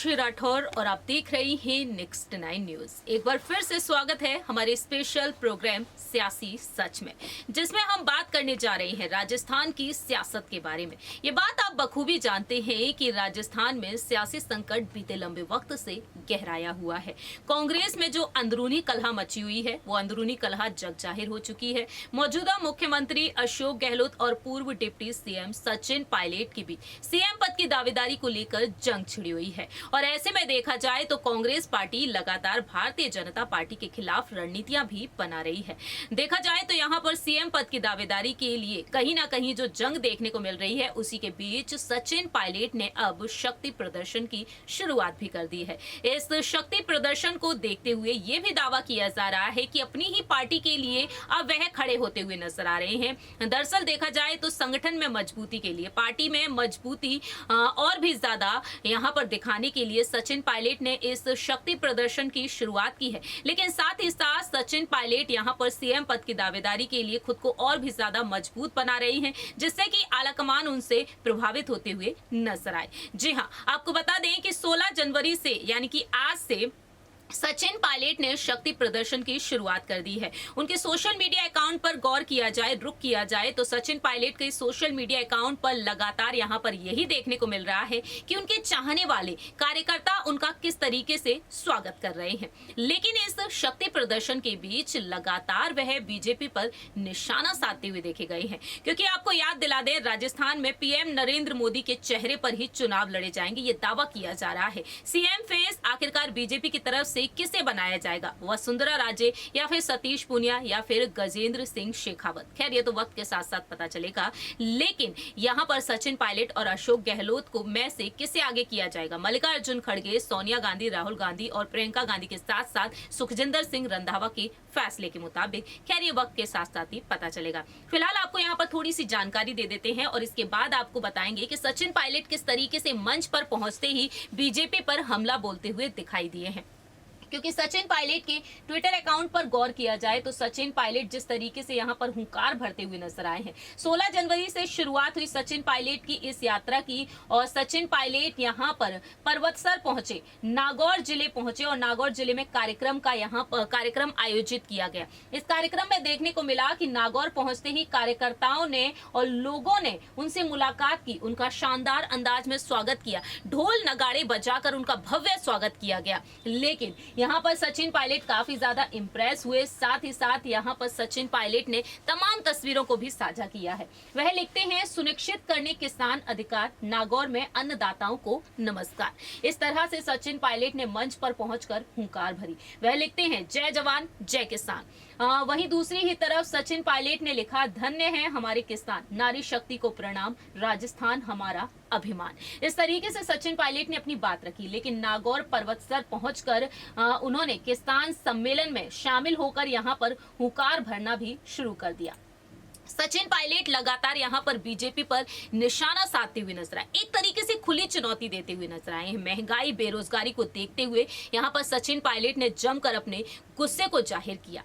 मीनाक्षी राठौर और आप देख रही हैं नेक्स्ट 9 न्यूज। एक बार फिर से स्वागत है हमारे स्पेशल प्रोग्राम सियासी सच में, जिसमें हम बात करने जा रहे हैं राजस्थान की सियासत के बारे में। ये बात आप बखूबी जानते हैं कि राजस्थान में सियासी संकट बीते लंबे वक्त से गहराया हुआ है। कांग्रेस में जो अंदरूनी कलह मची हुई है, वो अंदरूनी कलह जग जाहिर हो चुकी है। मौजूदा मुख्यमंत्री अशोक गहलोत और पूर्व डिप्टी सीएम सचिन पायलट के बीच सीएम पद की दावेदारी को लेकर जंग छिड़ी हुई है। और ऐसे में देखा जाए तो कांग्रेस पार्टी लगातार भारतीय जनता पार्टी के खिलाफ रणनीतियां भी बना रही है। देखा जाए तो यहाँ पर सीएम पद की दावेदारी के लिए कहीं ना कहीं जो जंग देखने को मिल रही है, उसी के बीच सचिन पायलट ने अब शक्ति प्रदर्शन की शुरुआत भी कर दी है। इस शक्ति प्रदर्शन को देखते हुए ये भी दावा किया जा रहा है कि अपनी ही पार्टी के लिए अब वह खड़े होते हुए नजर आ रहे हैं। दरअसल देखा जाए तो संगठन में मजबूती के लिए, पार्टी में मजबूती और भी ज्यादा यहाँ पर दिखाने के लिए सचिन पायलट ने इस शक्ति प्रदर्शन की शुरुआत की है। लेकिन साथ ही साथ सचिन पायलट यहाँ पर सीएम पद की दावेदारी के लिए खुद को और भी ज्यादा मजबूत बना रही हैं, जिससे कि आलाकमान उनसे प्रभावित होते हुए नजर आए। जी हाँ, आपको बता दें कि 16 जनवरी से यानी कि आज से सचिन पायलट ने शक्ति प्रदर्शन की शुरुआत कर दी है। उनके सोशल मीडिया अकाउंट पर गौर किया जाए, रुख किया जाए तो सचिन पायलट के सोशल मीडिया अकाउंट पर लगातार यहां पर यही देखने को मिल रहा है कि उनके चाहने वाले कार्यकर्ता उनका किस तरीके से स्वागत कर रहे हैं। लेकिन इस शक्ति प्रदर्शन के बीच लगातार वह बीजेपी पर निशाना साधते हुए देखे गए हैं, क्योंकि आपको याद दिला दें, राजस्थान में पीएम नरेंद्र मोदी के चेहरे पर ही चुनाव लड़े जाएंगे, ये दावा किया जा रहा है। सीएम फेस आखिरकार बीजेपी की तरफ से किसे बनाया जाएगा, वसुंधरा राजे या फिर सतीश पूनिया या फिर गजेंद्र सिंह शेखावत। खैर ये तो वक्त के साथ साथ पता चलेगा, लेकिन यहाँ पर सचिन पायलट और अशोक गहलोत को में से किसे आगे किया जाएगा, मल्लिकार्जुन खड़गे, सोनिया गांधी, राहुल गांधी और प्रियंका गांधी के साथ साथ सुखजिंदर सिंह रंधावा के फैसले के मुताबिक, खैर ये वक्त के साथ साथ ही पता चलेगा। फिलहाल आपको यहाँ पर थोड़ी सी जानकारी दे देते हैं और इसके बाद आपको बताएंगे कि सचिन पायलट किस तरीके से मंच पर पहुंचते ही बीजेपी पर हमला बोलते हुए दिखाई दिए हैं। क्योंकि सचिन पायलट के ट्विटर अकाउंट पर गौर किया जाए तो सचिन पायलट जिस तरीके से यहां पर हुंकार भरते हुए नजर आए हैं। 16 जनवरी से शुरुआत हुई सचिन पायलट की इस यात्रा की और सचिन पायलट यहां पर पर्वतसर पहुंचे, नागौर जिले पहुंचे और नागौर जिले में कार्यक्रम आयोजित किया गया। इस कार्यक्रम में देखने को मिला कि नागौर पहुंचते ही कार्यकर्ताओं ने और लोगों ने उनसे मुलाकात की, उनका शानदार अंदाज में स्वागत किया, ढोल नगाड़े बजाकर उनका भव्य स्वागत किया गया। लेकिन यहाँ पर सचिन पायलट काफी ज्यादा इंप्रेस हुए। साथ ही साथ यहाँ पर सचिन पायलट ने तमाम तस्वीरों को भी साझा किया है। वह लिखते हैं, सुनिश्चित करने किसान अधिकार, नागौर में अन्नदाताओं को नमस्कार। इस तरह से सचिन पायलट ने मंच पर पहुंचकर हुंकार भरी। वह लिखते हैं, जय जवान जय किसान। वहीं दूसरी ही तरफ सचिन पायलट ने लिखा, धन्य है हमारे किसान, नारी शक्ति को प्रणाम, राजस्थान हमारा अभिमान। इस तरीके से सचिन पायलट ने अपनी बात रखी। लेकिन नागौर पर्वतसर पहुंचकर उन्होंने किसान सम्मेलन में शामिल होकर यहां पर हुंकार भरना भी शुरू कर दिया। सचिन पायलट लगातार यहां पर बीजेपी पर निशाना साधते हुए नजर आए, एक तरीके से खुली चुनौती देते हुए नजर आए हैं। महंगाई, बेरोजगारी को देखते हुए यहां पर सचिन पायलट ने जमकर अपने गुस्से को जाहिर किया।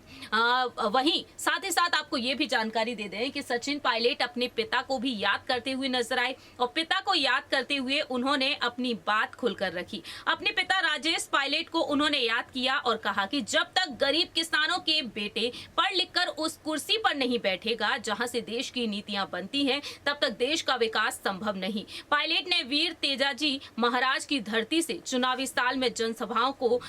वहीं साथ ही साथ आपको यह भी जानकारी दे दें कि सचिन पायलट अपने पिता को भी याद करते हुए नजर आए और पिता को याद करते हुए उन्होंने अपनी बात खुलकर रखी। अपने पिता राजेश पायलट को उन्होंने याद किया और कहा कि जब तक गरीब किसानों के बेटे पढ़ लिखकर उस कुर्सी पर नहीं बैठेगा जहां से देश की नीतियां बनती हैं, तब तक देश का विकास संभव नहीं। पायलट ने वीर तेजाजी महाराज की धरती से चुनावी साल में जनसभाओं को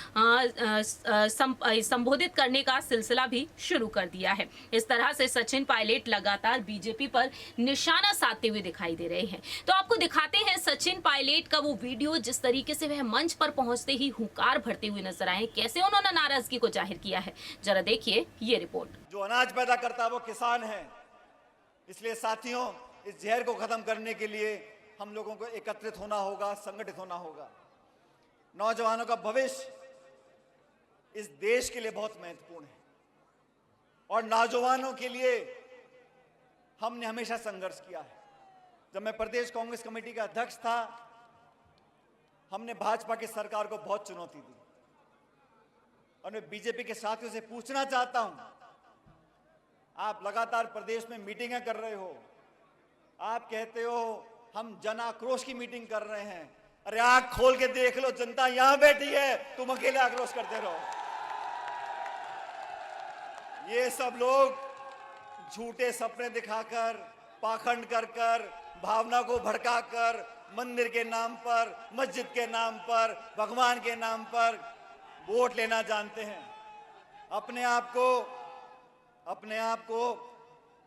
संबोधित करने का सिलसिला भी शुरू कर दिया है। इस तरह से सचिन पायलट लगातार बीजेपी पर निशाना साधते हुए दिखाई दे रहे हैं। तो आपको दिखाते हैं सचिन पायलट का वो वीडियो, जिस तरीके से वह मंच पर पहुंचते ही हुंकार भरते हुए नजर आए, कैसे उन्होंने नाराजगी को जाहिर किया है। जरा देखिए ये रिपोर्ट। जो अनाज पैदा करता है वो किसान है, इसलिए साथियों, इस जहर को खत्म करने के लिए हम लोगों को एकत्रित होना होगा, संगठित होना होगा। नौजवानों का भविष्य इस देश के लिए बहुत महत्वपूर्ण है और नौजवानों के लिए हमने हमेशा संघर्ष किया है। जब मैं प्रदेश कांग्रेस कमेटी का अध्यक्ष था, हमने भाजपा की सरकार को बहुत चुनौती दी और मैं बीजेपी के साथियों से पूछना चाहता हूं, आप लगातार प्रदेश में मीटिंगें कर रहे हो, आप कहते हो हम जन आक्रोश की मीटिंग कर रहे हैं, अरे आंख खोल के देख लो, जनता यहां बैठी है, तुम अकेले आक्रोश करते रहो। ये सब लोग झूठे सपने दिखाकर, पाखंड कर कर, भावना को भड़काकर, मंदिर के नाम पर, मस्जिद के नाम पर, भगवान के नाम पर वोट लेना जानते हैं। अपने आप को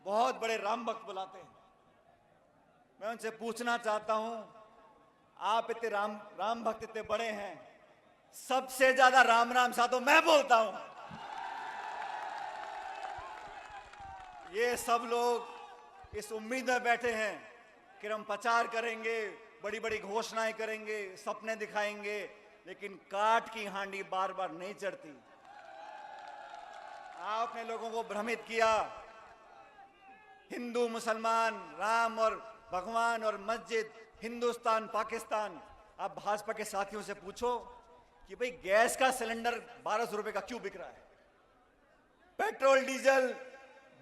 बहुत बड़े राम भक्त बुलाते हैं। मैं उनसे पूछना चाहता हूं, आप इतने राम भक्त इतने बड़े हैं, सबसे ज्यादा राम राम सा तो मैं बोलता हूं। ये सब लोग इस उम्मीद में बैठे हैं कि हम प्रचार करेंगे, बड़ी बड़ी घोषणाएं करेंगे, सपने दिखाएंगे, लेकिन काठ की हांडी बार बार नहीं चढ़ती। आपने लोगों को भ्रमित किया, हिंदू मुसलमान, राम और भगवान और मस्जिद, हिंदुस्तान पाकिस्तान। आप भाजपा के साथियों से पूछो कि भाई गैस का सिलेंडर 1200 रुपए का क्यों बिक रहा है, पेट्रोल डीजल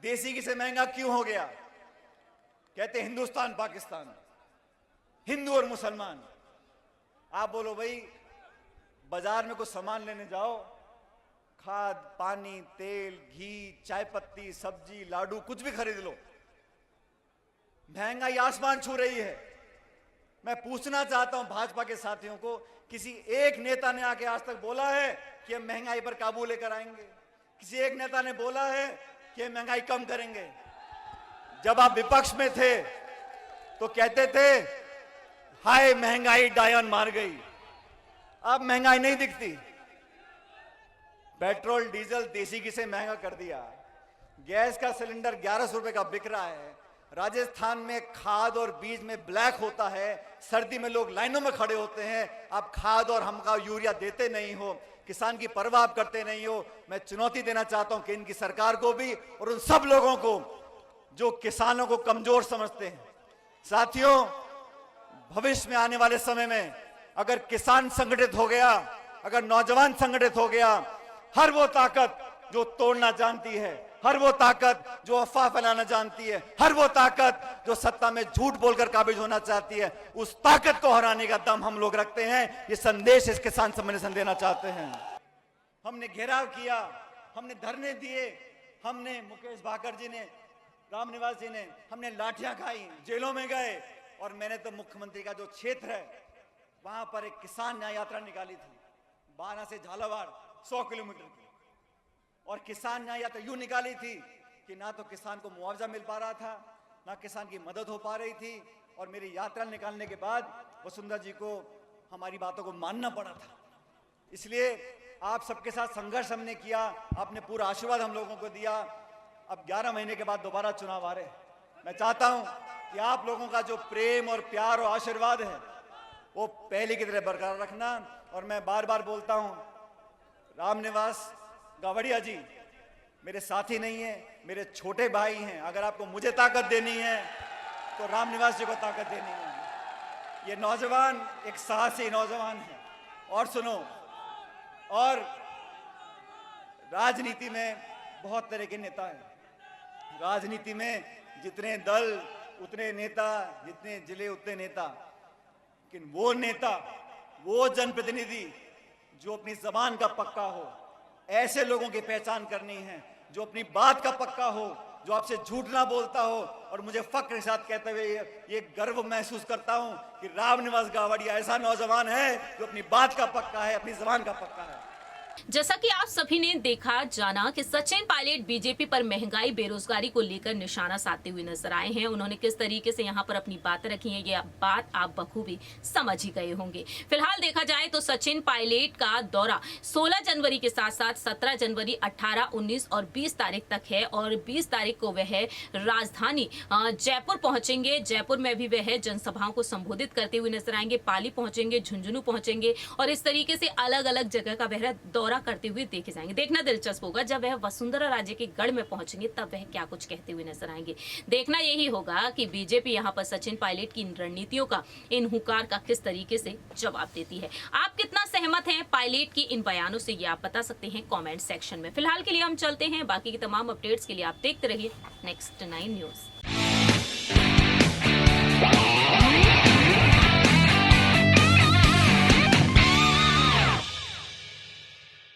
देसी घी से महंगा क्यों हो गया। कहते हिंदुस्तान पाकिस्तान, हिंदू और मुसलमान। आप बोलो भाई, बाजार में कुछ सामान लेने जाओ, खाद, पानी, तेल, घी, चाय पत्ती, सब्जी, लाडू, कुछ भी खरीद लो, महंगाई आसमान छू रही है। मैं पूछना चाहता हूं भाजपा के साथियों को, किसी एक नेता ने आके आज तक बोला है कि हम महंगाई पर काबू लेकर आएंगे? किसी एक नेता ने बोला है कि हम महंगाई कम करेंगे? जब आप विपक्ष में थे तो कहते थे हाय महंगाई डायन मार गई। अब महंगाई नहीं दिखती। पेट्रोल डीजल देसी घी से महंगा कर दिया, गैस का सिलेंडर 1100 रुपए का बिक रहा है। राजस्थान में खाद और बीज में ब्लैक होता है, सर्दी में लोग लाइनों में खड़े होते हैं, आप खाद और हमका यूरिया देते नहीं हो, किसान की परवाह आप करते नहीं हो। मैं चुनौती देना चाहता हूं कि इनकी सरकार को भी और उन सब लोगों को जो किसानों को कमजोर समझते हैं। साथियों, भविष्य में आने वाले समय में अगर किसान संगठित हो गया, अगर नौजवान संगठित हो गया, हर वो ताकत जो तोड़ना जानती है, हर वो ताकत जो अफवाह फैलाना जानती है, हर वो ताकत जो सत्ता में झूठ बोलकर काबिज होना चाहती है, उस ताकत को हराने का दम हम लोग रखते हैं। ये संदेश इस किसान सम्मेलन देना चाहते हैं। हमने घेराव किया, हमने धरने दिए, हमने मुकेश भाकर जी ने, रामनिवास जी ने, हमने लाठियां खाई, जेलों में गए, और मैंने तो मुख्यमंत्री का जो क्षेत्र है वहां पर एक किसान न्याय यात्रा निकाली थी, 12 से झालावाड़ 100 किलोमीटर की। और किसान न्याय यात्रा यूं निकाली थी कि ना तो किसान को मुआवजा मिल पा रहा था, ना किसान की मदद हो पा रही थी। और मेरी यात्रा निकालने के बाद वसुंधरा जी को हमारी बातों को मानना पड़ा था। इसलिए आप सबके साथ संघर्ष हमने किया, आपने पूरा आशीर्वाद हम लोगों को दिया। अब 11 महीने के बाद दोबारा चुनाव आ रहे हैं। मैं चाहता हूं कि आप लोगों का जो प्रेम और प्यार और आशीर्वाद है वो पहले की तरह बरकरार रखना। और मैं बार बार बोलता हूं, रामनिवास गावड़िया जी मेरे साथी नहीं है, मेरे छोटे भाई हैं। अगर आपको मुझे ताकत देनी है तो रामनिवास जी को ताकत देनी है। ये नौजवान एक साहसी नौजवान है। और सुनो, और राजनीति में बहुत तरह के नेता हैं। राजनीति में जितने दल उतने नेता, जितने जिले उतने नेता, लेकिन वो नेता, वो जनप्रतिनिधि जो अपनी जबान का पक्का हो, ऐसे लोगों की पहचान करनी है जो अपनी बात का पक्का हो, जो आपसे झूठ ना बोलता हो। और मुझे फक्र के साथ कहते हुए ये गर्व महसूस करता हूं कि रामनिवास गावड़िया ऐसा नौजवान है जो अपनी बात का पक्का है, अपनी जबान का पक्का है। जैसा कि आप सभी ने देखा जाना कि सचिन पायलट बीजेपी पर महंगाई बेरोजगारी को लेकर निशाना साधते हुए नजर आए हैं। उन्होंने किस तरीके से यहां पर अपनी बातें रखी हैं, ये बात आप बखूबी समझ ही गए होंगे। फिलहाल देखा जाए तो सचिन पायलट का दौरा 16 जनवरी के साथ साथ 17 जनवरी, 18, 19 और 20 तारीख तक है। और 20 तारीख को वह राजधानी जयपुर पहुंचेंगे। जयपुर में भी वह जनसभाओं को संबोधित करते हुए नजर आएंगे। पाली पहुंचेंगे, झुंझुनू पहुंचेंगे और इस तरीके से अलग अलग जगह का वह दौरा करते हुए देखे जाएंगे। देखना दिलचस्प होगा जब वह वसुंधरा राजे के गढ़ में पहुंचेंगे तब वह क्या कुछ कहते हुए नजर आएंगे। देखना यही होगा कि बीजेपी यहां पर सचिन पायलट की इन रणनीतियों का, इन हुंकार का किस तरीके से जवाब देती है। आप कितना सहमत हैं पायलट की इन बयानों से, ये आप बता सकते हैं कमेंट सेक्शन में। फिलहाल के लिए हम चलते हैं, बाकी की तमाम अपडेट्स के लिए आप देखते रहिए नेक्स्ट 9 न्यूज।